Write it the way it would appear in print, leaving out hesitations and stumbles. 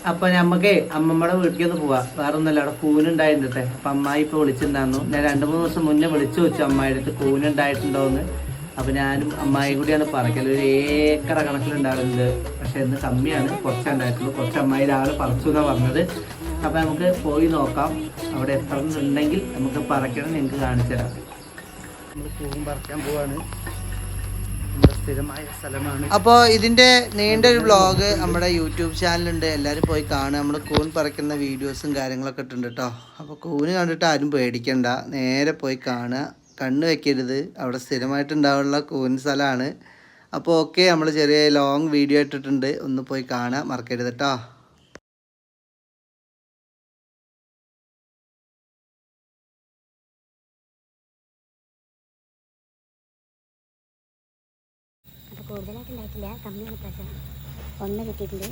അപ്പൊ നമ്മക്ക് അമ്മമ്മയുടെ വീട്ടിൽ ഒന്ന് പോവാ. വേറെ ഒന്നല്ല, അവിടെ കൂനുണ്ടായിട്ടുണ്ട്. അപ്പൊ അമ്മായി ഇപ്പൊ വിളിച്ചിട്ടുണ്ടായിരുന്നു. ഞാൻ 2-3 ദിവസം മുന്നേ വിളിച്ചു വെച്ചു അമ്മായിയുടെ അടുത്ത് കൂനുണ്ടായിട്ടുണ്ടോന്ന്. അപ്പൊ ഞാനും അമ്മായി കൂടിയാണ് പറക്കല്. ഒരു ഏക്കറ കണക്കിലുണ്ടാകുന്നുണ്ട്. പക്ഷെ ഇന്ന് കമ്മിയാണ്, കുറച്ചുണ്ടായിട്ടുള്ളൂ. കുറച്ച് അമ്മായി രാവിലെ പറിച്ചു എന്നാ പറഞ്ഞത്. അപ്പൊ നമുക്ക് പോയി നോക്കാം. അവിടെ എത്ര ഉണ്ടെങ്കിൽ നമുക്ക് പറക്കണം, നിങ്ങൾക്ക് കാണിച്ചു തരാം. നമ്മൾ കൂൺ പറിക്കാൻ പോവാണ്. സ്ഥിരമായ സ്ഥലമാണ്. അപ്പോൾ ഇതിൻ്റെ നീണ്ടൊരു വ്ളോഗ് നമ്മുടെ യൂട്യൂബ് ചാനലുണ്ട്, എല്ലാവരും പോയി കാണുക. നമ്മൾ കൂൺ പറിക്കുന്ന വീഡിയോസും കാര്യങ്ങളൊക്കെ ഇട്ടുണ്ട് കേട്ടോ. അപ്പോൾ കൂന് കണ്ടിട്ട് ആരും പേടിക്കണ്ട, നേരെ പോയി കാണുക, കണ്ണ് വെക്കരുത്. അവിടെ സ്ഥിരമായിട്ടുണ്ടാവുള്ള കൂൻ സ്ഥലമാണ്. അപ്പോൾ ഓക്കെ, നമ്മൾ ചെറിയ ലോങ് വീഡിയോ ഇട്ടിട്ടുണ്ട്, ഒന്ന് പോയി കാണുക, മറക്കരുത് കേട്ടോ. കൂടുതലായിട്ട് ഉണ്ടായിട്ടില്ല, കമ്മിയാണ് പ്രശ്നം. ഒന്ന് കിട്ടിയിട്ടുണ്ട്.